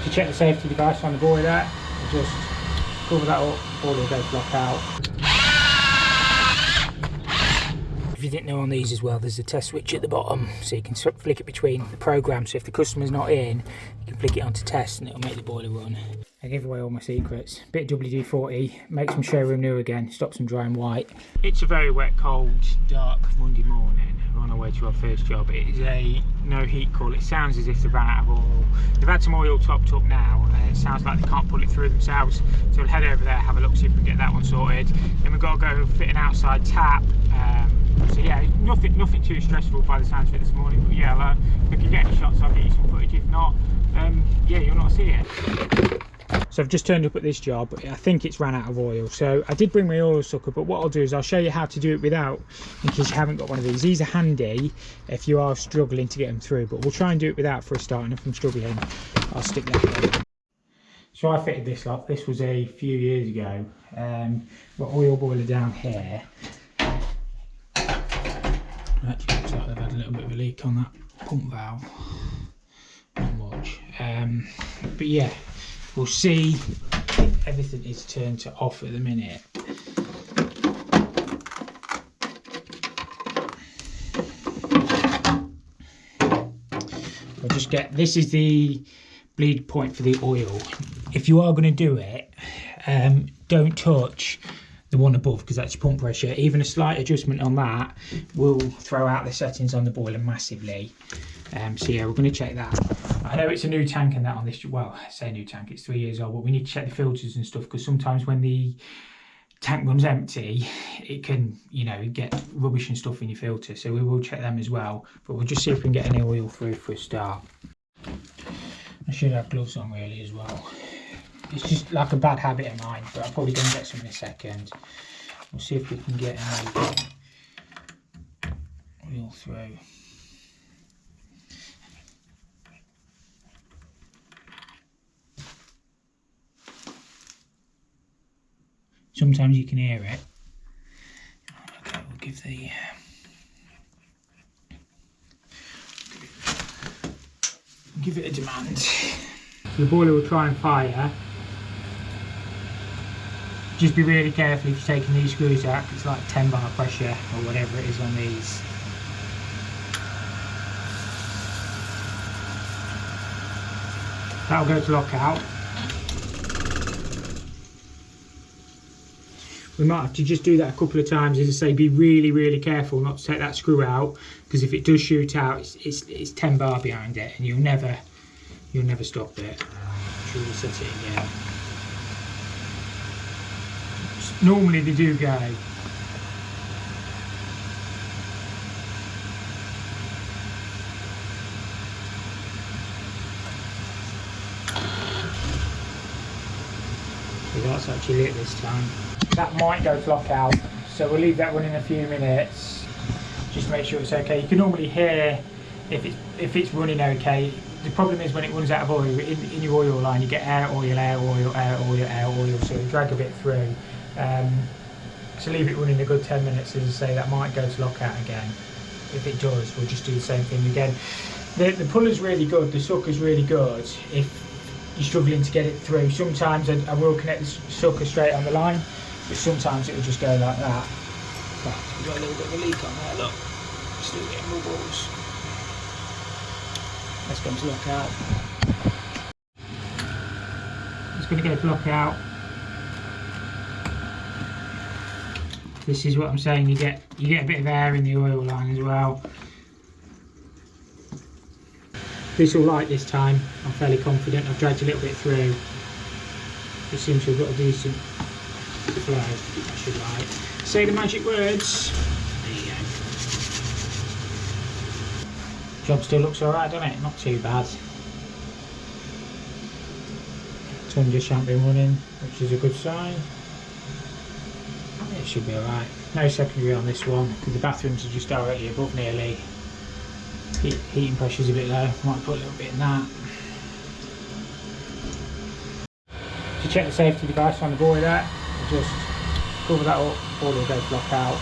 To check the safety device on the boiler, just cover that up, boiler will go to lock out. If you didn't know, on these as well, there's a test switch at the bottom, so you can flick it between the programs. So if the customer's not in, you can flick it onto test and it'll make the boiler run. I give away all my secrets. Bit of WD-40, makes them showroom new again, stops them drying white. It's a very wet, cold, dark Monday morning. We're on our way to our first job. It is a no heat call. It sounds as if they've run out of oil. They've had some oil topped up now, and it sounds like they can't pull it through themselves. So we'll head over there, have a look, see if we can get that one sorted. Then we've got to go fit an outside tap. So yeah, nothing too stressful by the sounds of it this morning. But yeah, if we can get any shots, I'll get you some footage. If not, yeah, you'll not see it. So I've just turned up at this job. I think it's ran out of oil. So I did bring my oil sucker, but what I'll do is I'll show you how to do it without, in case you haven't got one of these. These are handy if you are struggling to get them through, but we'll try and do it without for a start, and if I'm struggling, I'll stick that in. So I fitted this lot. This was a few years ago. Got oil boiler down here. Actually looks like they've had a little bit of a leak on that pump valve. Not much. But yeah, we'll see. Everything is turned to off at the minute. We'll just get, this is the bleed point for the oil. If you are going to do it, don't touch the one above, because that's your pump pressure. Even a slight adjustment on that will throw out the settings on the boiler massively. So yeah, we're going to check that. I know it's a new tank and that on this, well, I say new tank, it's 3 years old, but we need to check the filters and stuff, because sometimes when the tank runs empty, it can, you know, get rubbish and stuff in your filter. So we will check them as well, but we'll just see if we can get any oil through for a start. I should have gloves on really as well. It's just like a bad habit of mine, but I'm probably going to get some in a second. We'll see if we can get any oil through. Sometimes you can hear it. Okay, we'll give it a demand. The boiler will try and fire. Just be really careful if you're taking these screws out, it's like 10 bar pressure or whatever it is on these. That'll go to lockout. We might have to just do that a couple of times. As I say, be really careful not to take that screw out, because if it does shoot out, it's 10 bar behind it, and you'll never stop it. I'm sure we'll set it again. Normally they do go. So that's actually it this time. That might go to lockout, so we'll leave that running a few minutes. Just to make sure it's okay. You can normally hear if it's running okay. The problem is when it runs out of oil, in your oil line you get air, oil, air, oil, air, oil, air, oil, so you drag a bit through. So leave it running a good 10 minutes, as I say, that might go to lockout again. If it does, we'll just do the same thing again. The puller's really good, the sucker's really good if you're struggling to get it through. Sometimes I will connect the sucker straight on the line, but sometimes it will just go like that. But we've got a little bit of a leak on there, look. Still getting bubbles. Let's go to lockout. It's going to go to lockout. This is what I'm saying, you get a bit of air in the oil line as well. This will light this time, I'm fairly confident. I've dragged a little bit through. It seems to have got a decent flow. That should light. Say the magic words. There you go. Job still looks alright, doesn't it? Not too bad. Ton just shan't be running, which is a good sign. It should be alright. No secondary on this one, because the bathrooms are just directly above nearly. Heating pressure's a bit low, might put a little bit in that. To check the safety device on the boiler, just cover that up, boiler will go to lock out.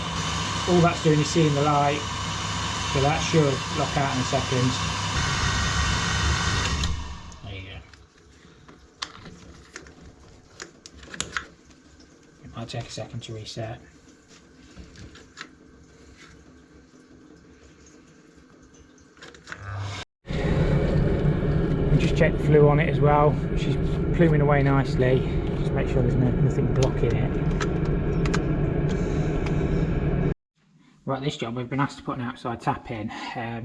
All that's doing is seeing the light, so that should lock out in a second. There you go. might take a second to reset. Just check the flue on it as well. She's pluming away nicely. Just make sure there's nothing blocking it. Right, this job we've been asked to put an outside tap in.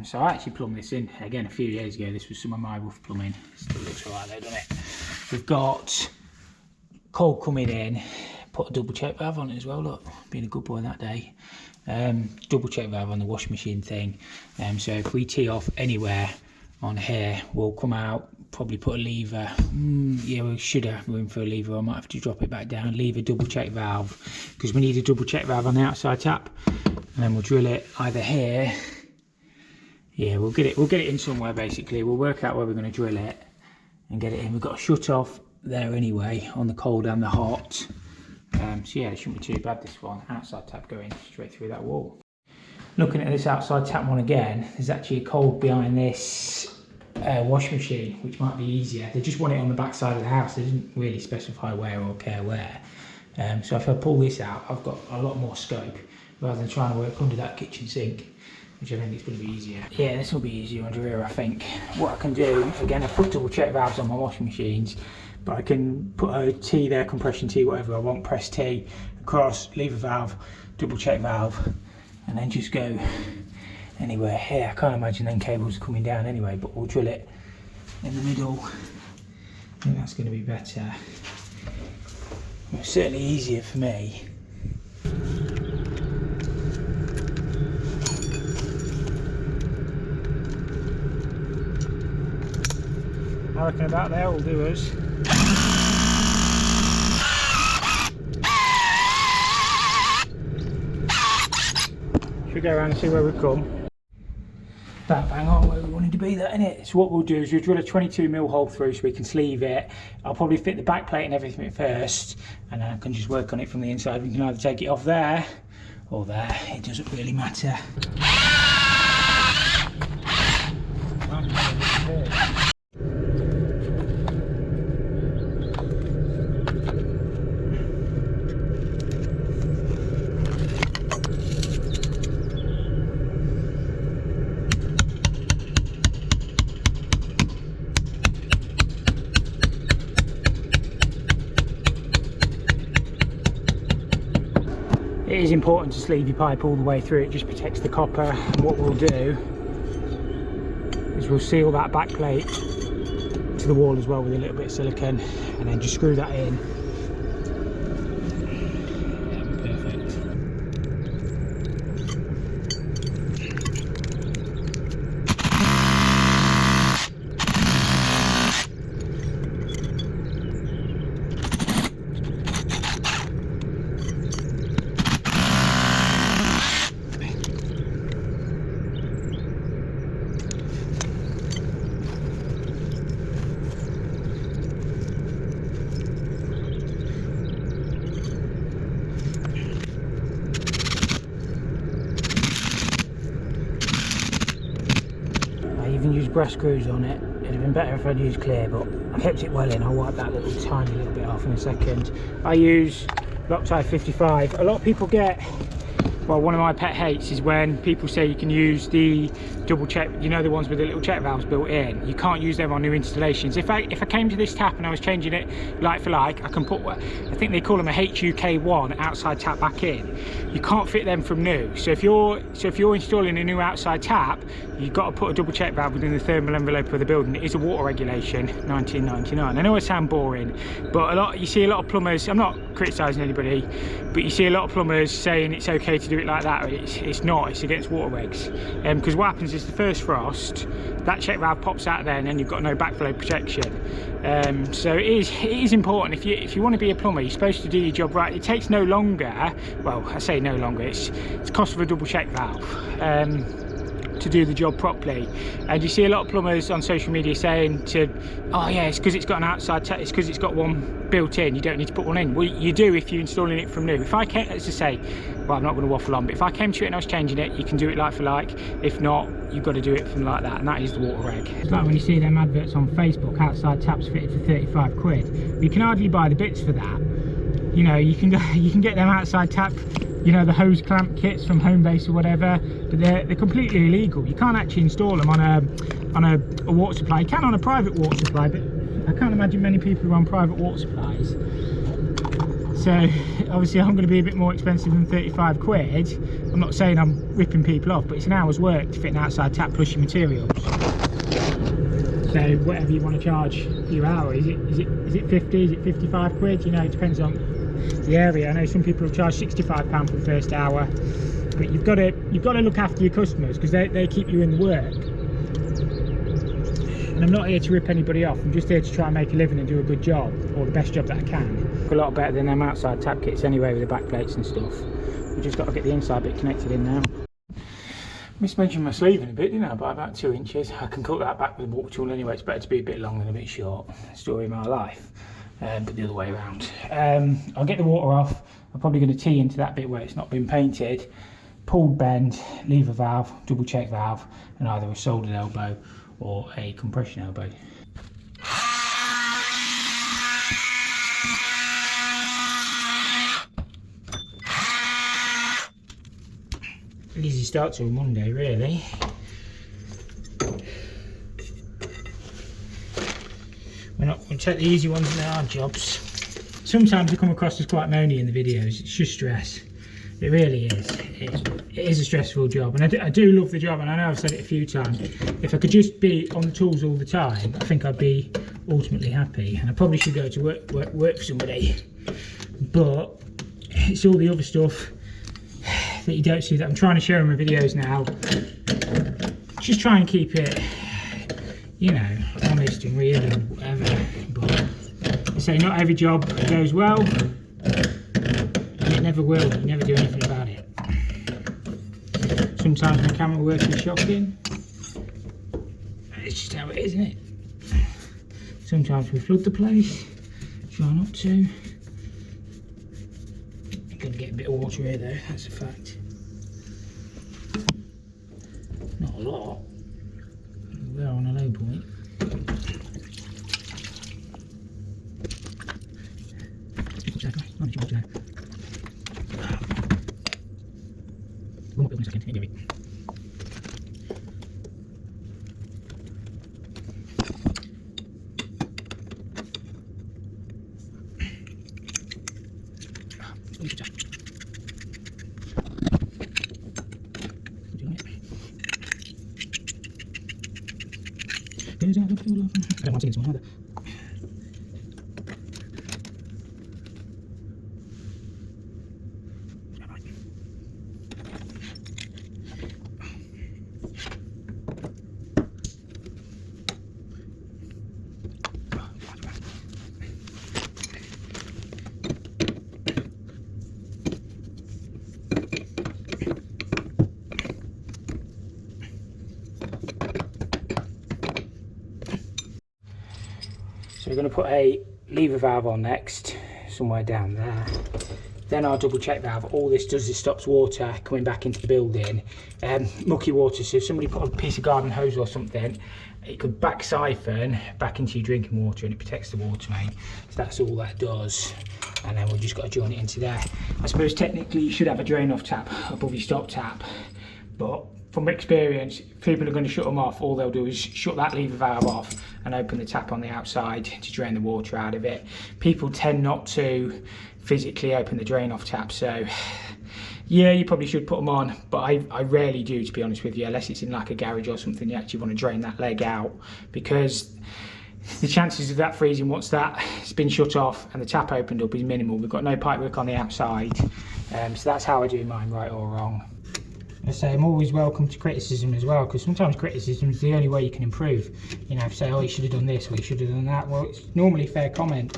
So I actually plumbed this in again a few years ago. This was some of my rough plumbing. Still looks alright though, doesn't it? We've got cold coming in. Put a double check valve on it as well. Look, being a good boy that day. Double check valve on the washing machine thing. So if we tee off anywhere on here, we'll come out, probably put a lever. Yeah, we should have room for a lever. I might have to drop it back down, leave a double check valve, because we need a double check valve on the outside tap, and then we'll drill it either here. Yeah, we'll get it in somewhere. Basically we'll work out where we're going to drill it and get it in. We've got a shut off there anyway on the cold and the hot. So yeah, it shouldn't be too bad, this one. Outside tap going straight through that wall. Looking at this outside tap one again, there's actually a cold behind this washing machine, which might be easier. They just want it on the back side of the house. They didn't really specify where or care where. So if I pull this out, I've got a lot more scope rather than trying to work under that kitchen sink, which I think is going to be easier. Yeah, this will be easier under here, I think. What I can do, again, I've put double check valves on my washing machines, but I can put a T there, compression T, whatever I want, press T, across, lever valve, double check valve, and then just go anywhere here. I can't imagine then cables are coming down anyway, but we'll drill it in the middle. I think that's going to be better. It's certainly easier for me. I reckon about there will do us. Should we go around and see where we've come? That bang on where we wanted to be, that innit? So what we'll do is we'll drill a 22mm hole through so we can sleeve it. I'll probably fit the back plate and everything first, and then I can just work on it from the inside. We can either take it off there or there, it doesn't really matter. It is important to sleeve your pipe all the way through, it just protects the copper. And what we'll do is we'll seal that back plate to the wall as well with a little bit of silicone, and then just screw that in. Use brass screws on it. It'd have been better if I'd used clear, but I kept it well in. I'll wipe that little tiny little bit off in a second. I use Loctite 55. A lot of people get, well, one of my pet hates is when people say you can use the double check, you know, the ones with the little check valves built in. You can't use them on new installations. If I came to this tap and I was changing it like for like, I can put, I think they call them a HUK1 outside tap back in. You can't fit them from new. So if you're installing a new outside tap, you've got to put a double check valve within the thermal envelope of the building. It is a water regulation, 1999. I know I sound boring, but you see a lot of plumbers, I'm not criticising anybody, but you see a lot of plumbers saying it's okay to do it like that. It's not, it's against water regs. Because what happens is the first frost, that check valve pops out there and then you've got no backflow protection. So it is important, if you want to be a plumber, you're supposed to do your job right. It takes no longer, well, I say no longer, it's the cost of a double check valve to do the job properly. And you see a lot of plumbers on social media saying oh yeah, it's because it's got an outside tap, it's because it's got one built in, you don't need to put one in. Well, you do if you're installing it from new. If I came, as I say, well, I'm not going to waffle on, but if I came to it and I was changing it, you can do it like for like. If not, you've got to do it from like that, and that is the water reg. It's like when you see them adverts on Facebook, outside taps fitted for 35 quid. You can hardly buy the bits for that. You know, you can get them outside tap, you know, the hose clamp kits from Homebase or whatever, but they're completely illegal. You can't actually install them on a water supply. You can on a private water supply, but I can't imagine many people who are on private water supplies. So obviously I'm going to be a bit more expensive than 35 quid. I'm not saying I'm ripping people off, but it's an hour's work to fit an outside tap plus your materials. So whatever you want to charge for your hour, is it 50, is it 55 quid? You know, it depends on the area. I know some people have charged £65 for the first hour, but you've got to look after your customers, because they keep you in the work. And I'm not here to rip anybody off. I'm just here to try and make a living and do a good job, or the best job that I can. A lot better than them outside tap kits anyway, with the back plates and stuff. We've just got to get the inside bit connected in now. Mismentioned my sleeving a bit, didn't I, by about 2 inches. I can cut that back with a walk tool anyway. It's better to be a bit long than a bit short. Story of my life. But the other way around. I'll get the water off. I'm probably going to tee into that bit where it's not been painted. Pulled bend, lever valve, double check valve, and either a soldered elbow or a compression elbow. Easy start to a Monday, really. We're not going to take the easy ones in the hard jobs. Sometimes I come across as quite moany in the videos. It's just stress. It really is. It is a stressful job, and I do love the job, and I know I've said it a few times. If I could just be on the tools all the time, I think I'd be ultimately happy, and I probably should go to work for somebody. But it's all the other stuff that you don't see that I'm trying to show in my videos now. Just try and keep it, you know, honest and real and whatever. But I say not every job goes well, and it never will. You never do anything about it. Sometimes my camera work is shocking. It's just how it is, isn't it? Sometimes we flood the place. Try not to. I'm gonna get a bit of water here though, that's a fact. Not a lot. We're on a low point. One more bit in a second, here we go. I don't want to see this one either. So we're going to put a lever valve on next, somewhere down there. Then our double check valve. All this does is stops water coming back into the building. Mucky water, so if somebody put a piece of garden hose or something, it could back siphon back into your drinking water, and it protects the water main. So that's all that does. And then we've just got to join it into there. I suppose technically you should have a drain off tap above your stop tap, but from experience, if people are going to shut them off, all they'll do is shut that lever valve off and open the tap on the outside to drain the water out of it. People tend not to physically open the drain off tap, so yeah, you probably should put them on, but I rarely do, to be honest with you, unless it's in like a garage or something. You actually want to drain that leg out, because the chances of that freezing once that's been shut off and the tap opened up is minimal. We've got no pipework on the outside, so that's how I do mine, right or wrong. I say I'm always welcome to criticism as well, because sometimes criticism is the only way you can improve. You know, say, oh, you should have done this or you should have done that. Well, it's normally fair comment.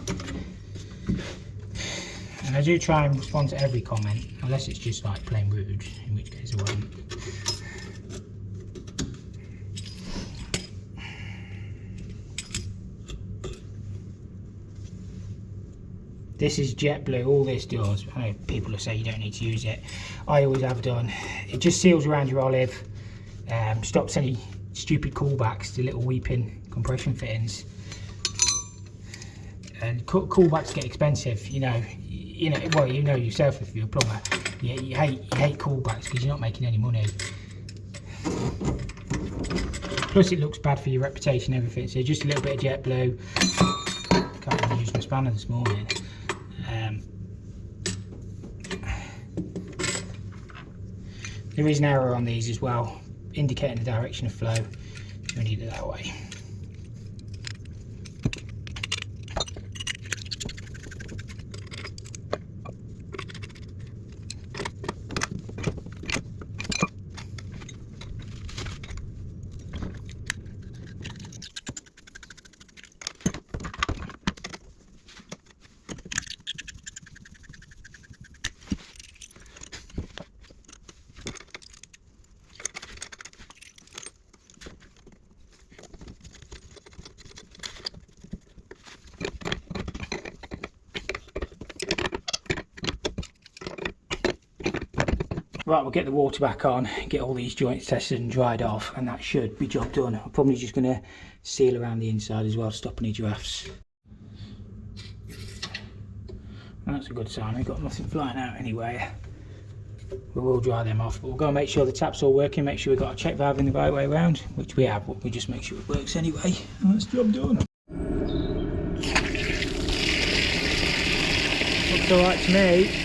And I do try and respond to every comment, unless it's just like plain rude, in which case I won't. This is jet blue, all this does. I know people will say you don't need to use it. I always have done. It just seals around your olive, stops any stupid callbacks to little weeping compression fittings. And callbacks get expensive, you know. you know, well, you know yourself if you're a plumber, you hate callbacks because you're not making any money. Plus it looks bad for your reputation and everything, so just a little bit of jet blue. Can't even use my spanner this morning. There is an arrow on these as well, indicating the direction of flow, so we need it that way. Right, we'll get the water back on, get all these joints tested and dried off, and that should be job done. I'm probably just going to seal around the inside as well to stop any drafts. And that's a good sign, we've got nothing flying out anyway. We will dry them off, but we'll go and make sure the tap's all working, make sure we've got our check valve in the right way around, which we have, but we just make sure it works anyway, and that's job done. Looks alright to me.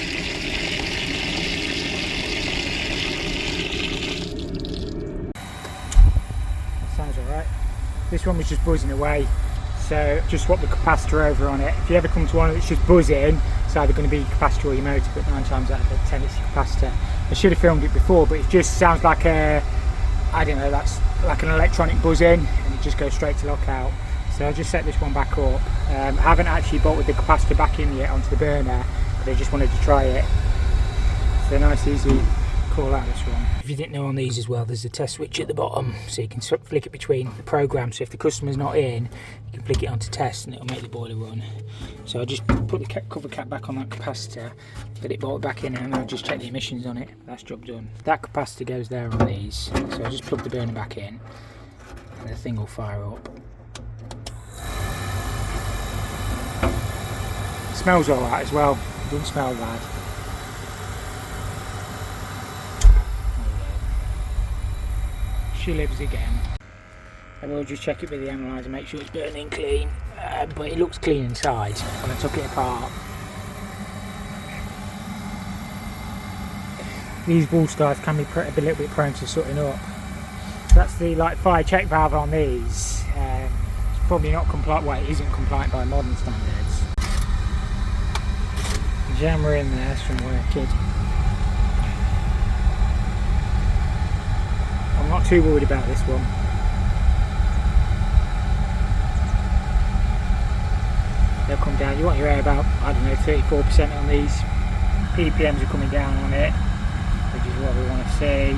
Sounds alright. This one was just buzzing away, so just swap the capacitor over on it. If you ever come to one that's just buzzing, it's either going to be capacitor or your motor, but 9 times out of 10 it's the capacitor. I should have filmed it before, but it just sounds like a, I don't know, that's like an electronic buzzing, and it just goes straight to lockout. So I'll just set this one back up. I haven't actually bolted the capacitor back in yet onto the burner, but I just wanted to try it. So nice easy call out this one. If you didn't know, on these as well, there's a test switch at the bottom, so you can flick it between the programs. So if the customer's not in, you can flick it onto test and it'll make the boiler run. So I just put the cover cap back on that capacitor, get it bolted back in, and I'll just check the emissions on it. That's job done. That capacitor goes there on these, so I just plug the burner back in and the thing will fire up. It smells alright as well, it doesn't smell bad. She lives again. I will just check it with the analyzer, make sure it's burning clean, but it looks clean inside when I took it apart. These wall stars can be a little bit prone to sooting up. That's the fire check valve on these. It's probably not compliant, well, it isn't compliant by modern standards. The jammer in there is from working. I'm not too worried about this one. They'll come down. You want your air about, I don't know, 34% on these. PPMs are coming down on it, which is what we want to see.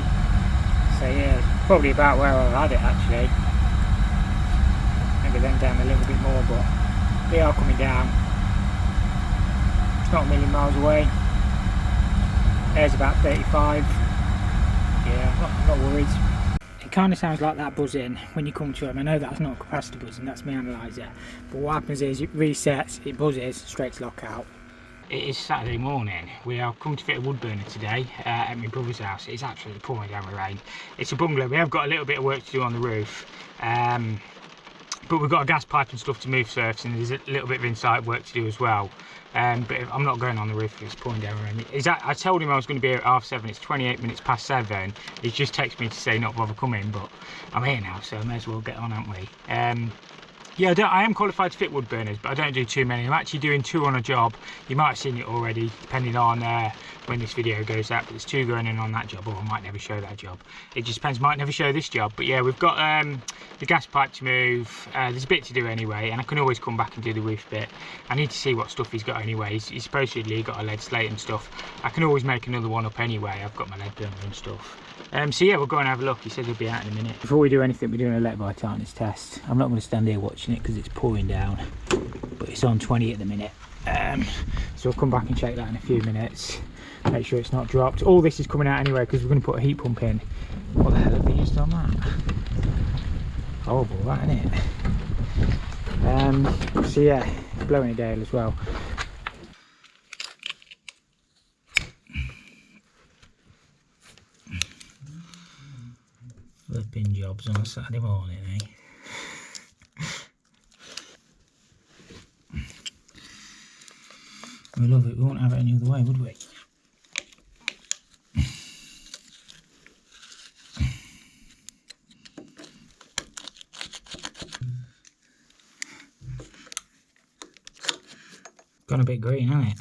So yeah, it's probably about where I've had it actually. Maybe them down a little bit more, but they are coming down. It's not a million miles away. Air's about 35. Yeah, I'm not worried. It kind of sounds like that buzzing when you come to them. I know that's not a capacitor buzzing, that's my analyzer. But what happens is it resets, it buzzes straight to lockout. It is Saturday morning. We are coming to fit a wood burner today at my brother's house. It's absolutely pouring down with rain. It's a bungalow. We have got a little bit of work to do on the roof. But we've got a gas pipe and stuff to move surface, and there's a little bit of inside work to do as well. But I'm not going on the roof if it's pouring down rain. I told him I was going to be here at 7:30. It's 28 minutes past 7. He just texted me to say not bother coming, but I'm here now, so I may as well get on, haven't we? Yeah, I am qualified to fit wood burners, but I don't do too many. I'm actually doing 2 on a job. You might have seen it already, depending on when this video goes out, but there's 2 going in on that job, or I might never show that job. It just depends, might never show this job. But yeah, we've got the gas pipe to move. There's a bit to do anyway, and I can always come back and do the roof bit. I need to see what stuff he's got anyway. He's supposedly got a lead slate and stuff. I can always make another one up anyway. I've got my lead burner and stuff. So yeah, we'll go and have a look. He said he'll be out in a minute. Before we do anything, we're doing a lead by tightness test. I'm not going to stand here watching it because it's pouring down, but it's on 20 at the minute. So I'll come back and check that in a few minutes, make sure it's not dropped. All this is coming out anyway because we're going to put a heat pump in. What the hell have they used on that? Horrible, that, isn't it? So yeah, it's blowing a gale as well. Flipping jobs on a Saturday morning, eh? We love it, we won't have it any other way, would we? Gone a bit green, hasn't it?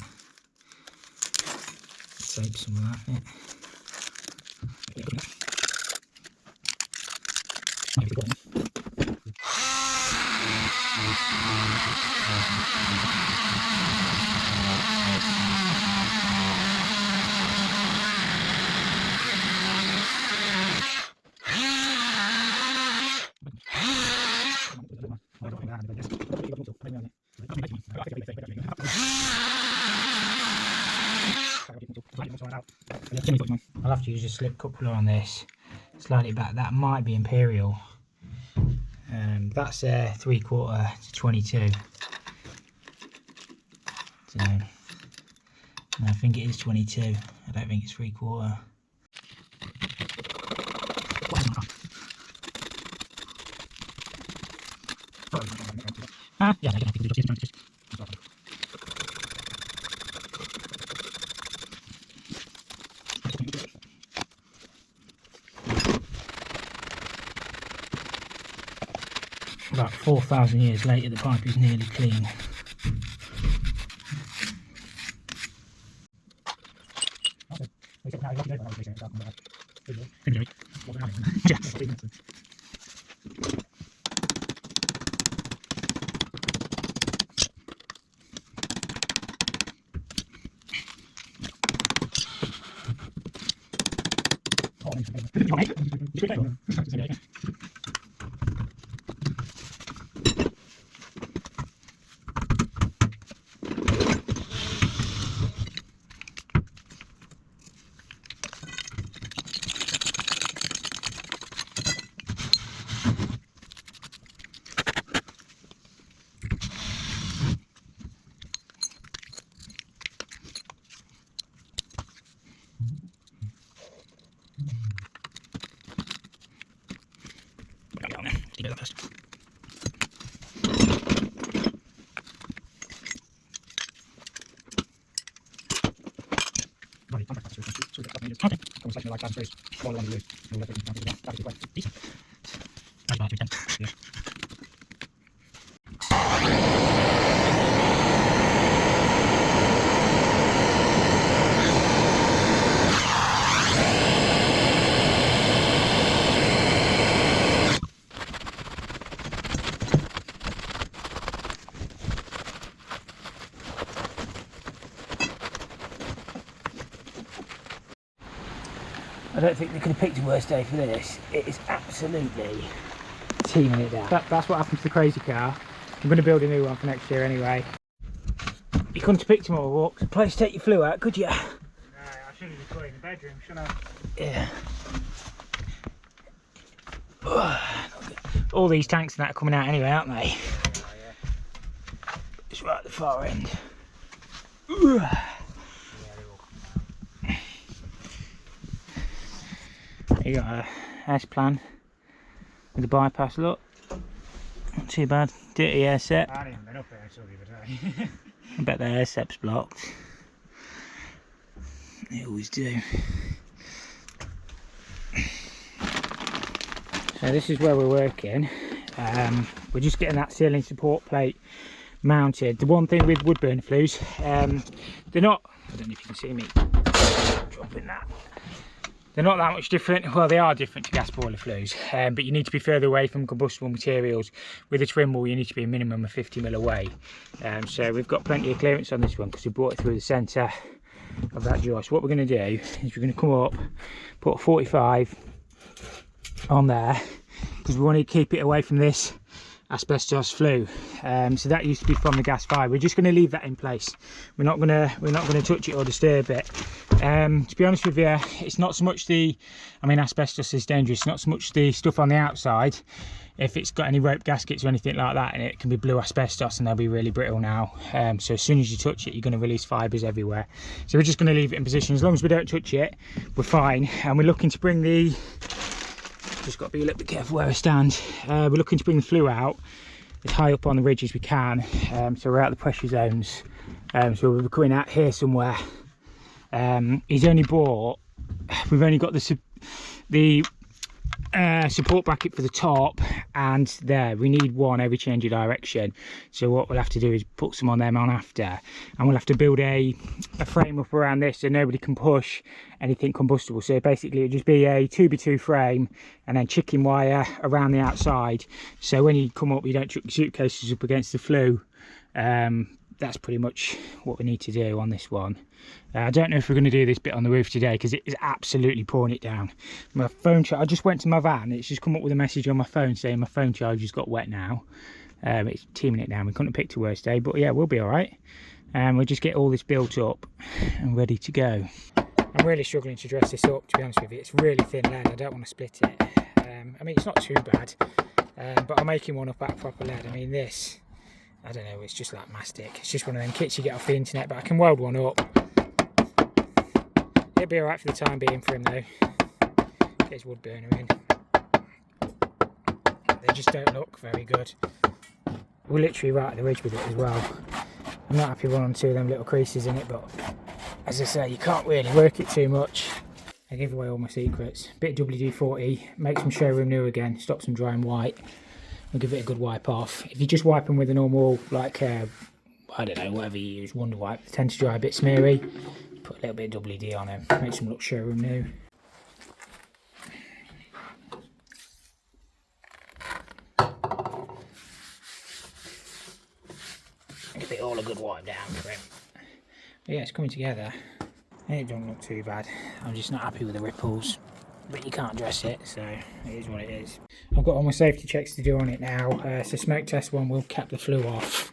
Save some of that, yeah. I'll have to use a slip coupler on this, slide it back. That might be Imperial. That's 3/4 to 22. So, I think it is 22. I don't think it's 3/4. Yeah, about 4,000 years later, the pipe is nearly clean. I don't think they could have picked a worse day for this. It is absolutely teaming it down. That's what happened to the crazy car. I'm going to build a new one for next year anyway. You couldn't have picked more walks. A place to take your flue out, could you? No, I should have just put it in the bedroom, shouldn't I? Yeah. All these tanks and that are coming out anyway, aren't they? Oh, yeah. Just right at the far end. You got a S plan with the bypass, look. Not too bad. Dirty air sep. I haven't even been up there until the other day. I bet the air sep's blocked. They always do. So this is where we're working. We're just getting that ceiling support plate mounted. The one thing with wood burner flues, they're not, I don't know if you can see me dropping that. They're not that much different. Well, they are different to gas boiler flues, but you need to be further away from combustible materials. With a trim wall, you need to be a minimum of 50mm away. So we've got plenty of clearance on this one because we brought it through the centre of that joist. What we're going to do is we're going to come up, put a 45 on there because we want to keep it away from this asbestos flue. So that used to be from the gas fire. We're just going to leave that in place. We're not going to touch it or disturb it. To be honest with you, it's not so much the, I mean, asbestos is dangerous, not so much the stuff on the outside. If it's got any rope gaskets or anything like that in it, can be blue asbestos and they'll be really brittle now. So as soon as you touch it, you're going to release fibres everywhere. So we're just going to leave it in position. As long as we don't touch it, we're fine. And we're looking to bring the just got to be a little bit careful where I stand. We're looking to bring the flue out as high up on the ridge as we can, so we're out of the pressure zones. So we're coming out here somewhere. He's only bought, we've only got the support bracket for the top, and there we need one every change of direction. So what we'll have to do is put some on them on after, and we'll have to build a frame up around this so nobody can push anything combustible. So basically it'll just be a 2x2 frame and then chicken wire around the outside, so when you come up you don't chuck your suitcases up against the flue. That's pretty much what we need to do on this one. I don't know if we're going to do this bit on the roof today because it is absolutely pouring it down. My phone charge, I just went to my van, it's just come up with a message on my phone saying my phone charge has got wet now. It's teaming it down. We couldn't have picked a worse day, but yeah, we'll be all right. We'll just get all this built up and ready to go. I'm really struggling to dress this up, to be honest with you. It's really thin lead, I don't want to split it. I mean, it's not too bad, but I'm making one up out of proper lead. I mean, this, I don't know, it's just like mastic. It's just one of them kits you get off the internet, but I can weld one up. It'll be alright for the time being for him though. Get his wood burner in. They just don't look very good. We're literally right at the ridge with it as well. I'm not happy with one or two of them little creases in it, but as I say, you can't really work it too much. I give away all my secrets. Bit of WD-40, makes them showroom new again, stops them drying white. We'll give it a good wipe off. If you just wipe them with a normal, like, I don't know, whatever you use, Wonder Wipe, they tend to dry a bit smeary. Put a little bit of WD on them, makes them look showroom new. Give it all a good wipe down for him. But yeah, it's coming together. It don't look too bad. I'm just not happy with the ripples. But you can't dress it, so it is what it is. I've got all my safety checks to do on it now. So smoke test one, we'll cap the flue off,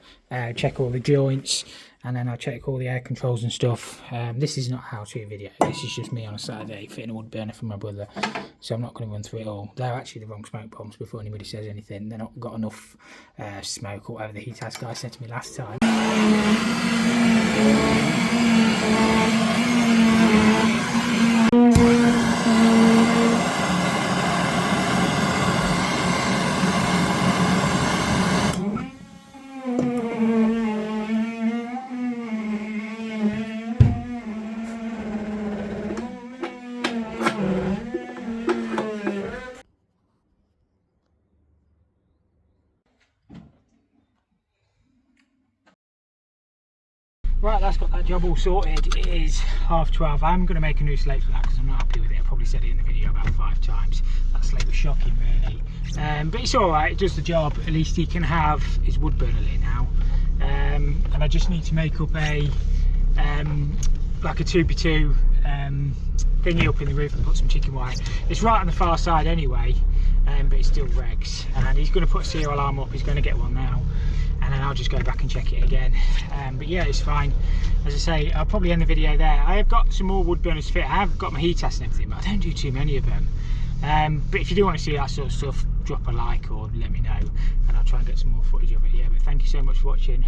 check all the joints, and then I'll check all the air controls and stuff. This is not a how-to video, this is just me on a Saturday fitting a wood burner for my brother, so I'm not going to run through it all. They're actually the wrong smoke bombs before anybody says anything. They're not got enough smoke, or whatever the heat house guy said to me last time. Right, that's got that job all sorted. It is 12:30. I'm going to make a new slate for that because I'm not happy with it. I probably said it in the video about 5 times. That slate was shocking, really. But it's alright, it does the job. At least he can have his wood burner lit now. And I just need to make up a like a 2x2 thingy up in the roof and put some chicken wire. It's right on the far side anyway, but it's still regs. And he's going to put a serial alarm up. He's going to get one now. And then I'll just go back and check it again. But yeah, it's fine. As I say, I'll probably end the video there. I have got some more wood burners fit. I have got my heat test and everything, but I don't do too many of them. But if you do want to see that sort of stuff, drop a like or let me know, and I'll try and get some more footage of it. Yeah, but thank you so much for watching.